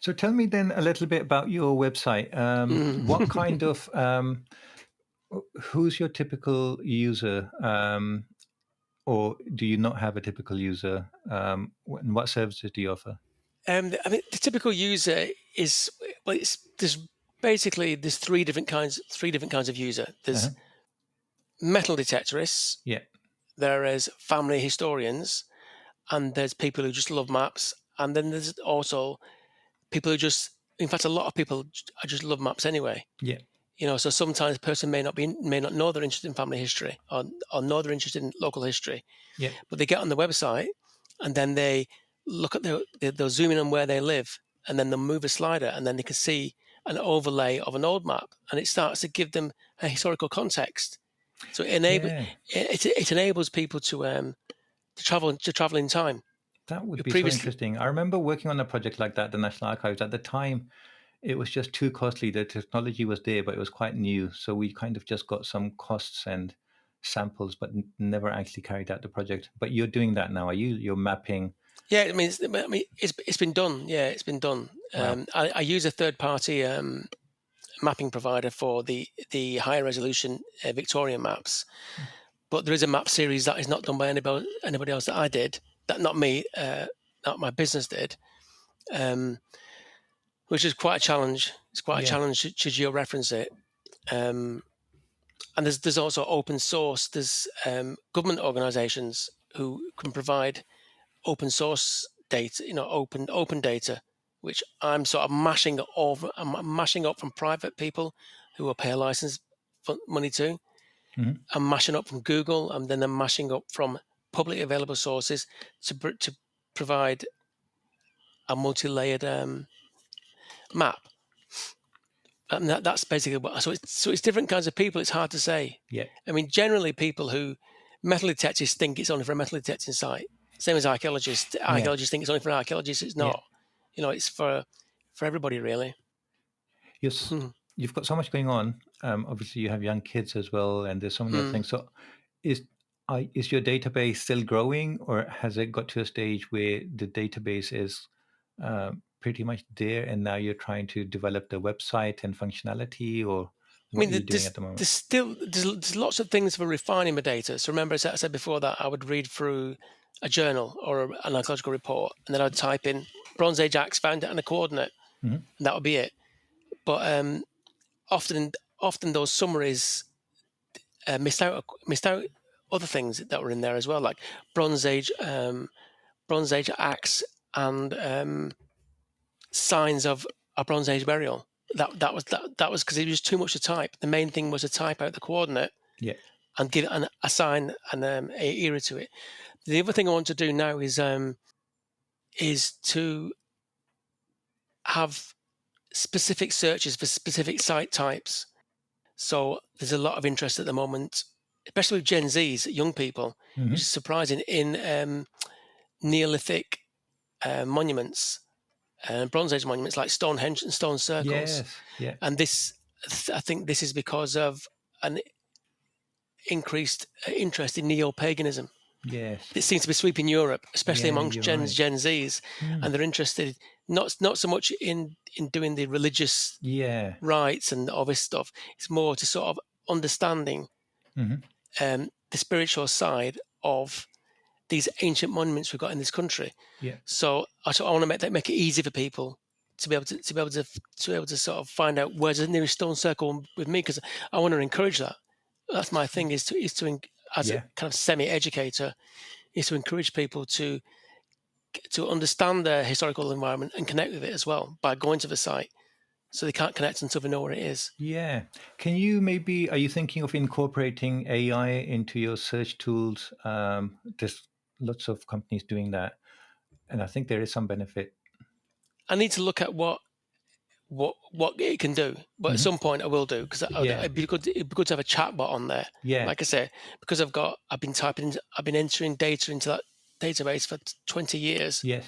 So tell me then a little bit about your website. What Mm. kind of who's your typical user, or do you not have a typical user? And what services do you offer? I mean, the typical user is well, there's three different kinds of user. Uh-huh. There's metal detectorists, Yeah, there is family historians, and there's people who just love maps, and then there's also people who just, in fact, a lot of people just love maps anyway. yeah, So sometimes a person may not know they're interested in family history or know they're interested in local history, yeah, but they get on the website and then they look at they'll zoom in on where they live, and then they'll move a slider and then they can see an overlay of an old map, and it starts to give them a historical context. So yeah. it enables people to travel in time. That would Who be so previously, interesting. I remember working on a project like that, at the National Archives. At the time, it was just too costly. The technology was there, but it was quite new. So we kind of just got some costs and samples, but never actually carried out the project. But you're doing that now, are you? You're mapping. yeah, it's been done. Yeah, it's been done. Wow. I use a third party mapping provider for the higher resolution Victorian maps. But there is a map series that is not done by anybody else that I did, that not me, not my business did, um, which is quite a challenge. It's quite a Yeah. challenge to georeference it. Um, and there's also open source. There's government organisations who can provide open source data, open data, which I'm sort of mashing over. I'm mashing up from private people who will pay a license money to. Hmm. I'm mashing up from Google, and then I'm mashing up from publicly available sources to provide a multi-layered map. And that's basically what. So it's different kinds of people. It's hard to say. Yeah. I mean, generally, people who metal detectors think it's only for a metal detecting site. Same as archaeologists. Yeah. Archaeologists think it's only for archaeologists. It's Yeah. not. It's for everybody, really. Yes. Hmm. You've got so much going on. Obviously, you have young kids as well, and there's so many other Mm. things. So, is is your database still growing, or has it got to a stage where the database is pretty much there, and now you're trying to develop the website and functionality, or I what mean, are you doing at the moment? there's lots of things for refining my data. So remember, as I said before, that I would read through a journal or an archaeological report, and then I'd type in Bronze Age axe found and a coordinate, Hmm. and that would be it. But often, often those summaries missed out other things that were in there as well, like Bronze Age, Bronze Age axe, and signs of a Bronze Age burial. That was because it was too much to type. The main thing was to type out the coordinate Yeah. and give it assign a era to it. The other thing I want to do now is to have specific searches for specific site types. So there's a lot of interest at the moment, especially with Gen Zs, young people, which is Hmm. surprising, in Neolithic monuments, Bronze Age monuments like Stonehenge and stone circles. Yes. Yeah. And I think this is because of an increased interest in neo-paganism. Yes. It seems to be sweeping Europe, especially Yeah. amongst You're Gen right. Zs, Mm. and they're interested not so much in doing the religious Yeah. rites and all this stuff. It's more to sort of understanding Hmm. the spiritual side of these ancient monuments we've got in this country. Yeah. So I want to make it easy for people to be able to sort of find out where's the nearest stone circle with me, because I want to encourage that. That's my thing, as a Yeah. kind of semi-educator, is to encourage people to understand their historical environment and connect with it as well by going to the site. So they can't connect until they know where it is. Yeah. Can you maybe, are you thinking of incorporating AI into your search tools? There's lots of companies doing that. And I think there is some benefit. I need to look at what it can do, but at Hmm. some point I will do, because Yeah. it'd be good to have a chatbot on there. Yeah. Like I say, because I've been entering data into that database for 20 years Yes.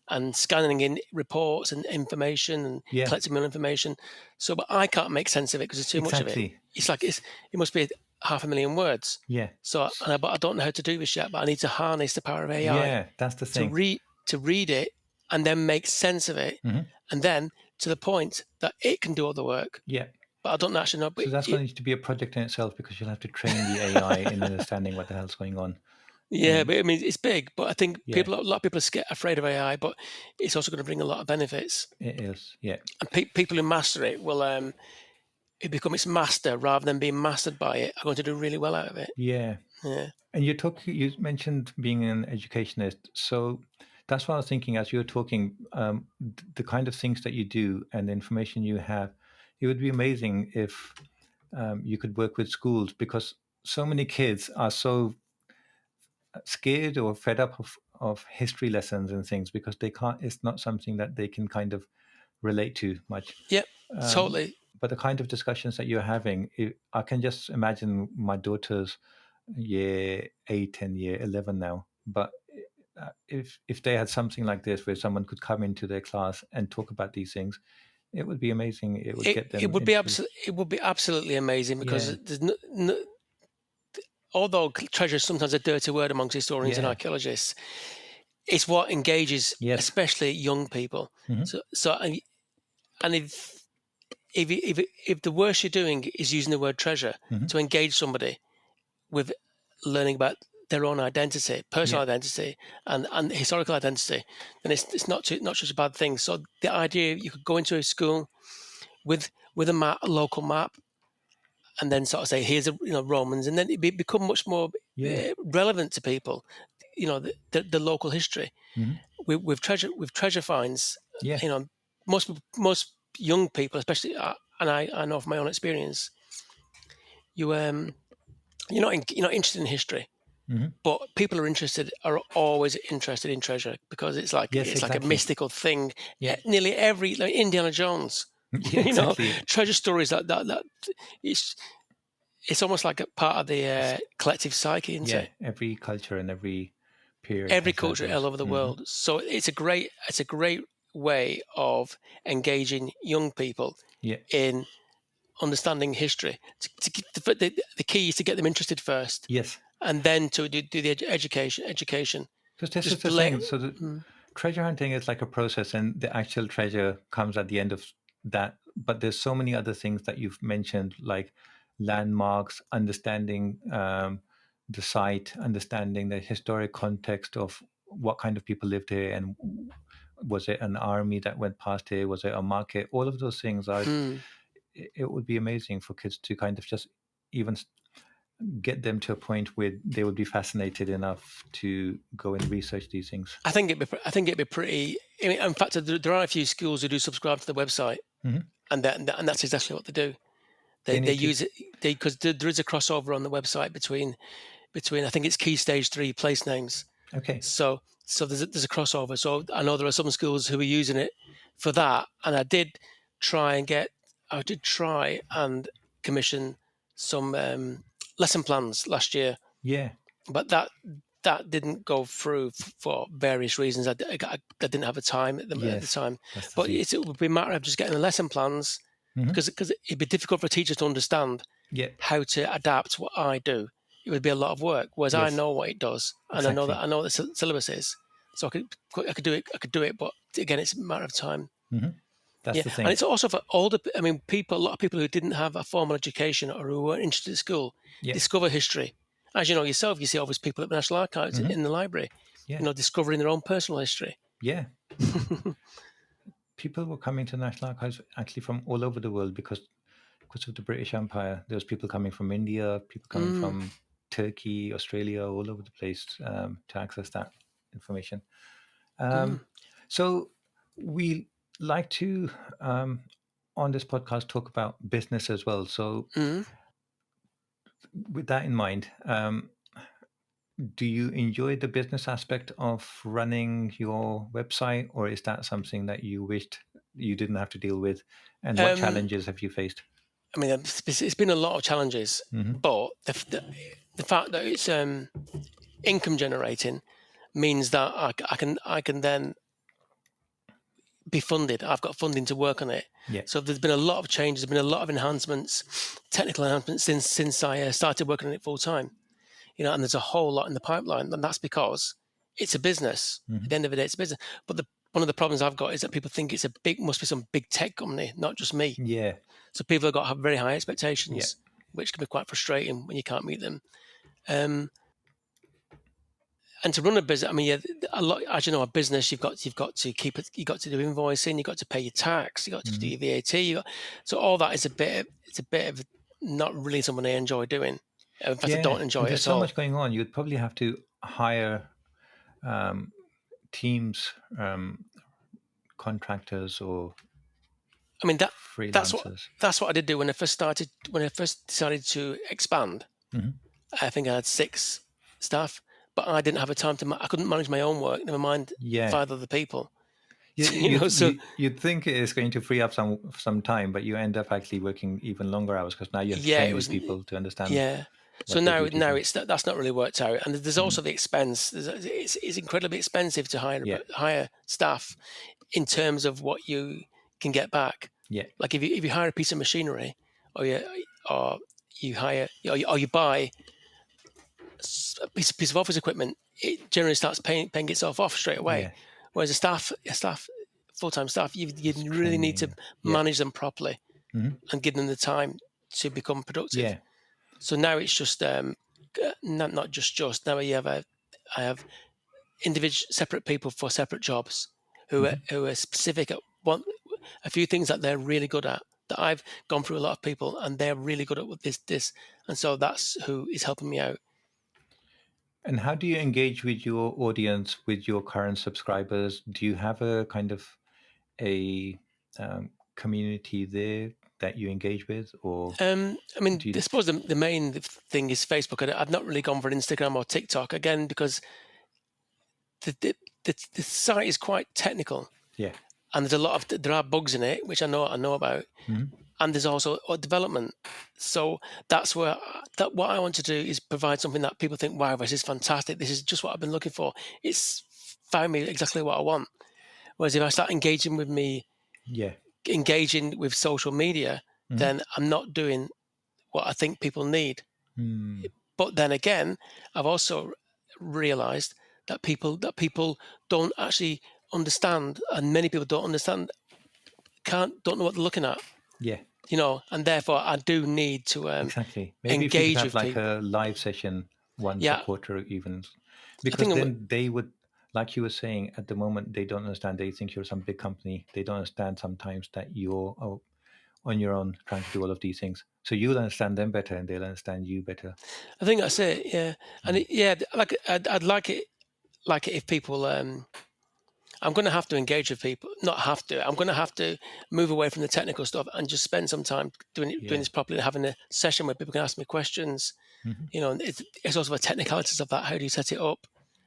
and scanning in reports and information and Yeah. collecting more information. So, but I can't make sense of it because there's too much of it. Exactly. It must be 500,000 words. Yeah. So, but I don't know how to do this yet. But I need to harness the power of AI Yeah. That's the to thing. read it and then make sense of it, Hmm. and then to the point that it can do all the work. Yeah. But I don't actually know. But So that's going to be a project in itself because you'll have to train the AI in understanding what the hell's going on. yeah, And but I mean, it's big. But I think yeah, a lot of people are afraid of AI, but it's also going to bring a lot of benefits. it is. Yeah. And people who master it will it become its master rather than being mastered by it are going to do really well out of it. Yeah. Yeah. And you mentioned being an educationist. So that's what I was thinking as you were talking, the kind of things that you do and the information you have, it would be amazing if you could work with schools because so many kids are so scared or fed up of history lessons and things because they can't, it's not something that they can kind of relate to much. Yep. Um, Totally. but the kind of discussions that you're having, I can just imagine my daughter's year 8 and year 11 now. But if they had something like this where someone could come into their class and talk about these things, it would be amazing. It would get It them would be into, absolutely amazing yeah, because there's although treasure is sometimes a dirty word amongst historians and yeah, archaeologists, it's what engages yes, especially young people. hmm, So and if the worst you're doing is using the word treasure hmm, to engage somebody with learning about their own identity, yeah, personal identity, and historical identity, then it's not such a bad thing. So the idea you could go into a school with a map, a local map, and then sort of say, here's Romans, and then it become much more yeah, relevant to people. The local history hmm, with treasure finds. yeah, You know, most young people, especially, and I know from my own experience, you you're not interested in history, hmm, but people are always interested in treasure because yes, it's like a exactly, mystical thing. yeah, Nearly every like Indiana Jones, yeah, you know, exactly. treasure stories that it's it's almost like a part of the It's, collective psyche, isn't yeah, it? every culture and every period Every has had culture all those. over the Hmm. world. So it's a great way of engaging young people Yeah, in understanding history. The key is to get them interested first, yes. and then to do the education. Because this is Just the let. thing. So the Mm, treasure hunting is like a process, and the actual treasure comes at the end of that. But there's so many other things that you've mentioned, like landmarks, understanding the site, understanding the historic context of what kind of people lived here, and was it an army that went past here? Was it a market? All of those things are. mm. It would be amazing for kids to kind of just even get them to a point where they would be fascinated enough to go and research these things. I think it'd be pretty. I mean, in fact, there are a few schools who do subscribe to the website, Hmm. and that's exactly what they do. They They need to, use it because there is a crossover on the website between I think it's Key Stage 3 place names. okay, So there's a crossover. So I know there are some schools who are using it for that, and I did try and commission some lesson plans last year, yeah, but that didn't go through for various reasons. I didn't have the time at the yes, time. that's the But thing. it would be a matter of just getting the lesson plans Hmm. because it'd be difficult for a teacher to understand Yeah, how to adapt what I do. It would be a lot of work, whereas I yes, know what it does, and exactly. I know what the syllabus is, so I could do it. I could do it, but again, it's a matter of time. Hmm. That's Yeah, the and thing. it's also for older. I mean, a lot of people who didn't have a formal education or who weren't interested in school Yeah, discover history. As you know yourself, you see all these people at the National Archives hmm, in the library, yeah, discovering their own personal history. yeah. People were coming to the National Archives actually from all over the world because of the British Empire. There was people coming from India, people coming Mm, from Turkey, Australia, all over the place to access that information. mm, Um, so we like to on this podcast talk about business as well. So mm. with that in mind, do you enjoy the business aspect of running your website, or is that something that you wished you didn't have to deal with? And what Um, challenges have you faced? I mean, it's been a lot of challenges, Hmm. but the fact that it's income generating means that I can then be funded. I've got funding to work on it. Yeah. So there's been a lot of changes. There's been a lot of enhancements, technical enhancements since I started working on it full time. And there's a whole lot in the pipeline, and that's because it's a business. At Hmm. the end of the day, it's a business. But one of the problems I've got is that people think must be some big tech company, not just me. Yeah, So people have very high yeah, expectations, which can be quite frustrating when you can't meet them. Um, and to run a business, I mean, yeah, a lot. As you know, a business, you've got to keep it. You got to do invoicing. You got to pay your tax. You got to do hmm your VAT. So all that is it's a bit of not really something I enjoy doing. In fact, I yeah. don't enjoy And it there's at so all. much going on. You'd probably have to hire um, teams, contractors, or I mean that's what freelancers. that's what I did do when I first started. When I first decided to expand, hmm I think I had 6 staff, but I didn't have a time to. I couldn't manage my own work. Never mind Yeah, 5 other people. you, You know, you'd so you'd think it's going to free up some time, but you end up actually working even longer hours because now you have to yeah, train it these was. people to understand Yeah. So what their now, duties are. that's not really worked out, and there's Mm. also the expense. It's incredibly expensive to Yeah, hire staff in terms of what you can get back. yeah, Like if you hire a piece of machinery, or or you hire or you buy a piece of office equipment, it generally starts paying itself off straight away. yeah. Whereas a staff full time staff, you It's really need to training. Yeah, manage them properly hmm and give them the time to become productive. yeah, So now it's just not just now I have individual separate people for separate jobs hmm who are specific at one a few things that they're really good at, that I've gone through a lot of people and they're really good at this, and so that's who is helping me out. And how do you engage with your audience, with your current subscribers? Do you have a kind of a community there that you engage with, or I mean, do I you? suppose the main thing is Facebook. I've not really gone for Instagram or TikTok again because the the, the site is quite technical Yeah. and there are bugs in it which I know about, hmm and there's also development. So that's where that what I want to do is provide something that people think, wow, this is fantastic. This is just what I've been looking for. It's found me exactly what I want. Whereas if I start Yeah. engaging with social media, hmm then I'm not doing what I think people need. Mm. But then again, I've also realized that people don't actually understand, and many people don't understand, don't know what they're looking at, Yeah. and therefore I do need to Exactly. Maybe if you could engage have with like people. a live session once a Yeah, quarter, even, I because think then they would, like you were saying, at the moment they don't understand. They think you're some big company. They don't understand sometimes that you're on your own trying to do all of these things. So you'll understand them better, and they'll understand you better. I think that's it. Yeah, and Mm. yeah, like I'd like it if people. I'm going to have to engage with people. Not have to. I'm going to have to move away from the technical stuff and just spend some time doing Yeah. this properly, having a session where people can ask me questions. hmm And it's also the technicalities of that. How do you set it up?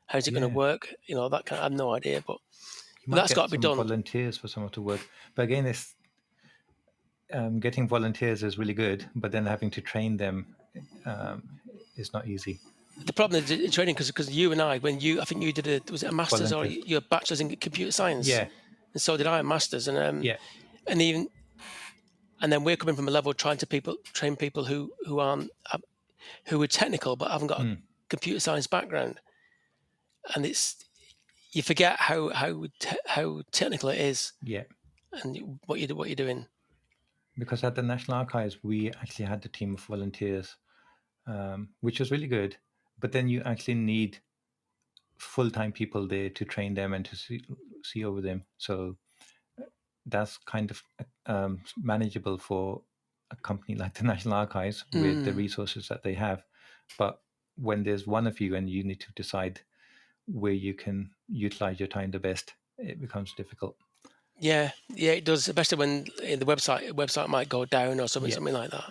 How's it going to Yeah. work? That kind. I have no idea, You but might that's got get to be some done. volunteers for some of the work, but again, it's getting volunteers is really good, but then having to train them is not easy. The problem is in training because you and I think you did was it a master's or Volunteers. your bachelor's in computer science, Yeah. and so did I a master's, Yeah. and even and then we're coming from a level trying to train people who aren't who are technical but haven't got a Mm. computer science background, and you forget how technical it is Yeah. and what you're doing. Because at the National Archives, we actually had a team of volunteers, which was really good. But then you actually need full-time people there to train them and to see over them. So that's kind of manageable for a company like the National Archives with the Mm. resources that they have. But when there's one of you and you need to decide where you can utilize your time the best, it becomes difficult. Yeah, it does, especially when the website might go down or Yeah. something like that.